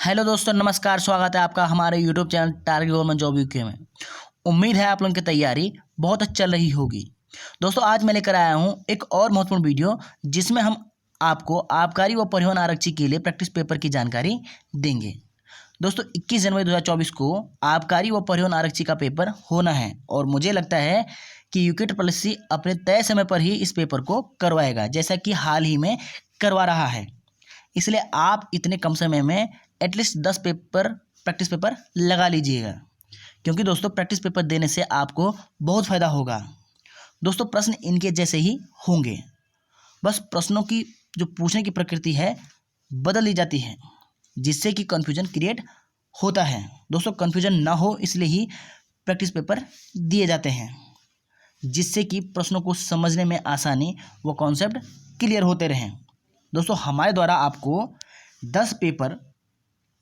Hello दोस्तों, नमस्कार। स्वागत है आपका हमारे YouTube channel target government job UK में। उम्मीद है आप लोगों की तैयारी बहुत अच्छी चल रही होगी। दोस्तों, आज मैं लेकर आया हूं एक और महत्वपूर्ण वीडियो जिसमें हम आपको आबकारी व परिवहन आरक्षी के लिए प्रैक्टिस पेपर की जानकारी देंगे। दोस्तों, 21 जनवरी 2024 को आबकारी व परिवहन आरक्षी का पेपर होना है और मुझे लगता है कि यूके ट्रिपल अपने तय समय पर ही इस पेपर को करवाएगा, जैसा कि हाल ही में करवा रहा है। इसलिए आप इतने कम समय में एटलीस्ट 10 पेपर प्रैक्टिस पेपर लगा लीजिएगा, क्योंकि दोस्तों प्रैक्टिस पेपर देने से आपको बहुत फ़ायदा होगा। दोस्तों, प्रश्न इनके जैसे ही होंगे, बस प्रश्नों की जो पूछने की प्रकृति है बदल दी जाती है, जिससे कि कन्फ्यूजन क्रिएट होता है। दोस्तों, कन्फ्यूजन ना हो इसलिए ही प्रैक्टिस पेपर दिए जाते हैं, जिससे कि प्रश्नों को समझने में आसानी व कॉन्सेप्ट क्लियर होते रहें। दोस्तों, हमारे द्वारा आपको 10 पेपर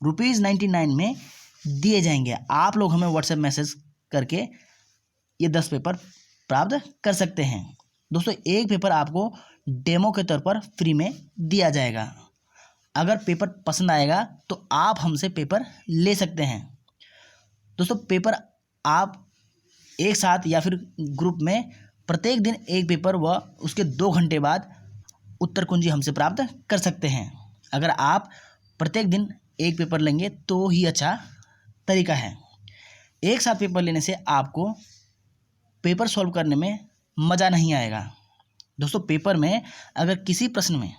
₹99 में दिए जाएंगे। आप लोग हमें व्हाट्सएप मैसेज करके ये 10 पेपर प्राप्त कर सकते हैं। दोस्तों, एक पेपर आपको डेमो के तौर पर फ्री में दिया जाएगा। अगर पेपर पसंद आएगा तो आप हमसे पेपर ले सकते हैं। दोस्तों, पेपर आप एक साथ या फिर ग्रुप में प्रत्येक दिन एक पेपर व उसके 2 घंटे बाद उत्तर कुंजी हमसे प्राप्त कर सकते हैं। अगर आप प्रत्येक दिन एक पेपर लेंगे तो ही अच्छा तरीका है। एक साथ पेपर लेने से आपको पेपर सॉल्व करने में मज़ा नहीं आएगा। दोस्तों, पेपर में अगर किसी प्रश्न में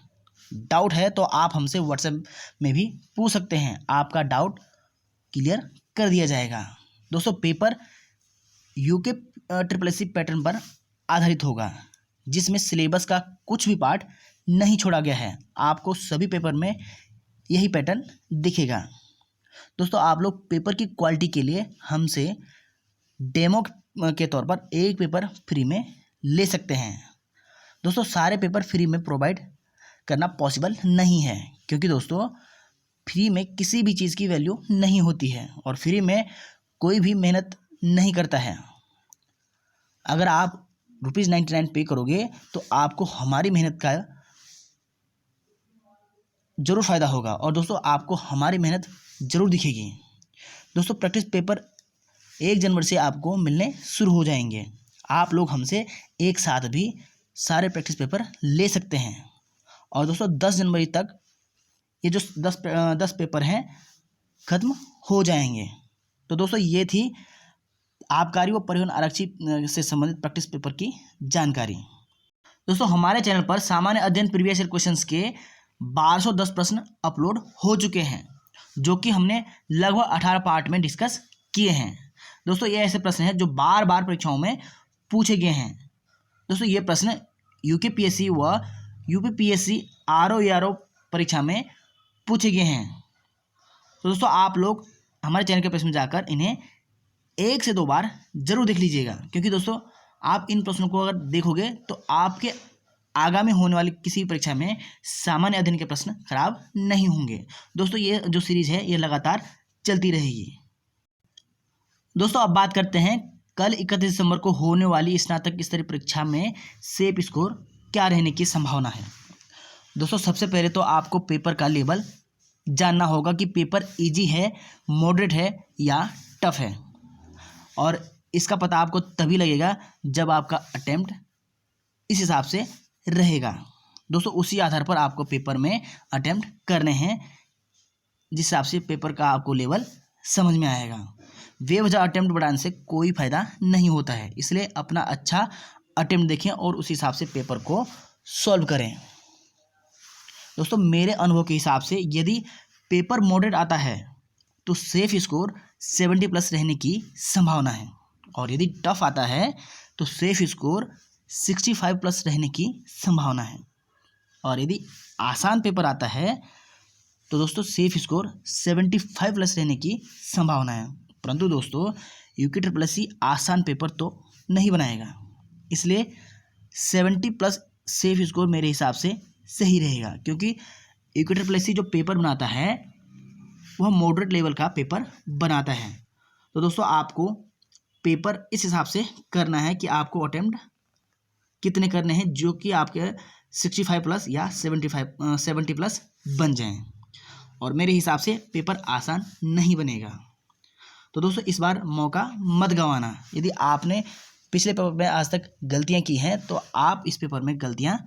डाउट है तो आप हमसे व्हाट्सएप में भी पूछ सकते हैं, आपका डाउट क्लियर कर दिया जाएगा। दोस्तों, पेपर यूके ट्रिपल पैटर्न पर आधारित होगा, जिसमें सिलेबस का कुछ भी पार्ट नहीं छोड़ा गया है। आपको सभी पेपर में यही पैटर्न दिखेगा। दोस्तों, आप लोग पेपर की क्वालिटी के लिए हमसे डेमो के तौर पर एक पेपर फ्री में ले सकते हैं। दोस्तों, सारे पेपर फ्री में प्रोवाइड करना पॉसिबल नहीं है, क्योंकि दोस्तों फ्री में किसी भी चीज़ की वैल्यू नहीं होती है और फ्री में कोई भी मेहनत नहीं करता है। अगर आप ₹99 पे करोगे तो आपको हमारी मेहनत का ज़रूर फ़ायदा होगा और दोस्तों आपको हमारी मेहनत ज़रूर दिखेगी। दोस्तों, प्रैक्टिस पेपर 1 जनवरी से आपको मिलने शुरू हो जाएंगे। आप लोग हमसे एक साथ भी सारे प्रैक्टिस पेपर ले सकते हैं और दोस्तों 10 जनवरी तक ये जो 10 पेपर हैं ख़त्म हो जाएंगे। तो दोस्तों, ये थी आबकारी व परिवहन आरक्षी से संबंधित प्रैक्टिस पेपर की जानकारी। दोस्तों, हमारे चैनल पर सामान्य अध्ययन प्रीवियस ईयर क्वेश्चंस के 1210 प्रश्न अपलोड हो चुके हैं, जो कि हमने लगभग 18 पार्ट में डिस्कस किए हैं। दोस्तों, ये ऐसे प्रश्न हैं जो बार बार परीक्षाओं में पूछे गए हैं। दोस्तों, ये प्रश्न यूकेपीएससी व यूपीपीएससी आरओ परीक्षा में पूछे गए हैं। तो दोस्तों, आप लोग हमारे चैनल के प्रश्न में जाकर इन्हें 1 से 2 बार जरूर देख लीजिएगा, क्योंकि दोस्तों आप इन प्रश्नों को अगर देखोगे तो आपके आगामी होने वाली किसी परीक्षा में सामान्य अध्ययन के प्रश्न खराब नहीं होंगे। दोस्तों, ये जो सीरीज है ये लगातार चलती रहेगी। दोस्तों, अब बात करते हैं कल 31 दिसंबर को होने वाली स्नातक स्तरीय परीक्षा में सेफ स्कोर क्या रहने की संभावना है। दोस्तों, सबसे पहले तो आपको पेपर का लेवल जानना होगा कि पेपर ईजी है, मॉडरेट है या टफ है, और इसका पता आपको तभी लगेगा जब आपका अटेम्प्ट इस हिसाब से रहेगा। दोस्तों, उसी आधार पर आपको पेपर में अटेम्प्ट करने हैं, जिस हिसाब से पेपर का आपको लेवल समझ में आएगा। बेवजह अटेम्प्ट बढ़ाने से कोई फ़ायदा नहीं होता है, इसलिए अपना अच्छा अटेम्प्ट देखें और उस हिसाब से पेपर को सॉल्व करें। दोस्तों, मेरे अनुभव के हिसाब से यदि पेपर मॉडरेट आता है तो सेफ स्कोर 70+ रहने की संभावना है, और यदि टफ आता है तो सेफ स्कोर 65+ रहने की संभावना है, और यदि आसान पेपर आता है तो दोस्तों सेफ स्कोर 75+ रहने की संभावना है। परंतु दोस्तों, यूके ट्रिपल आसान पेपर तो नहीं बनाएगा, इसलिए 70+ सेफ स्कोर मेरे हिसाब से सही रहेगा, क्योंकि यूके ट्रिपल जो पेपर बनाता है वह मॉडरेट लेवल का पेपर बनाता है। तो दोस्तों, आपको पेपर इस हिसाब से करना है कि आपको अटेम्प्ट कितने करने हैं जो कि आपके 65+ या 70+ बन जाएं। और मेरे हिसाब से पेपर आसान नहीं बनेगा। तो दोस्तों इस बार मौका मत गंवाना। यदि आपने पिछले पेपर में आज तक गलतियां की हैं तो आप इस पेपर में गलतियां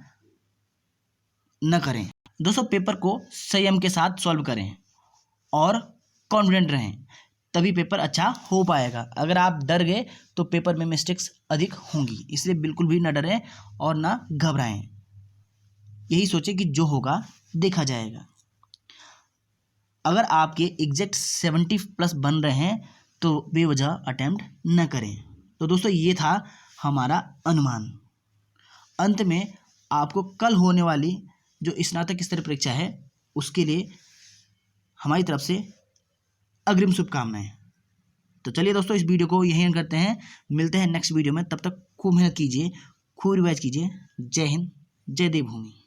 न करें। दोस्तों पेपर को संयम के साथ सॉल्व करें और कॉन्फिडेंट रहें, तभी पेपर अच्छा हो पाएगा। अगर आप डर गए तो पेपर में मिस्टेक्स अधिक होंगी, इसलिए बिल्कुल भी ना डरें और ना घबराएं। यही सोचें कि जो होगा देखा जाएगा। अगर आपके एग्जैक्ट 70+ बन रहे हैं तो बेवजह अटेम्प्ट न करें। तो दोस्तों ये था हमारा अनुमान। अंत में आपको कल होने वाली जो स्नातक स्तरीय परीक्षा है उसके लिए हमारी तरफ से अग्रिम शुभकामनाएं। तो चलिए दोस्तों इस वीडियो को यहीं एंड करते हैं, मिलते हैं नेक्स्ट वीडियो में। तब तक खूब मेहनत कीजिए, खूब रिवाइज कीजिए। जय हिंद, जय देवभूमि।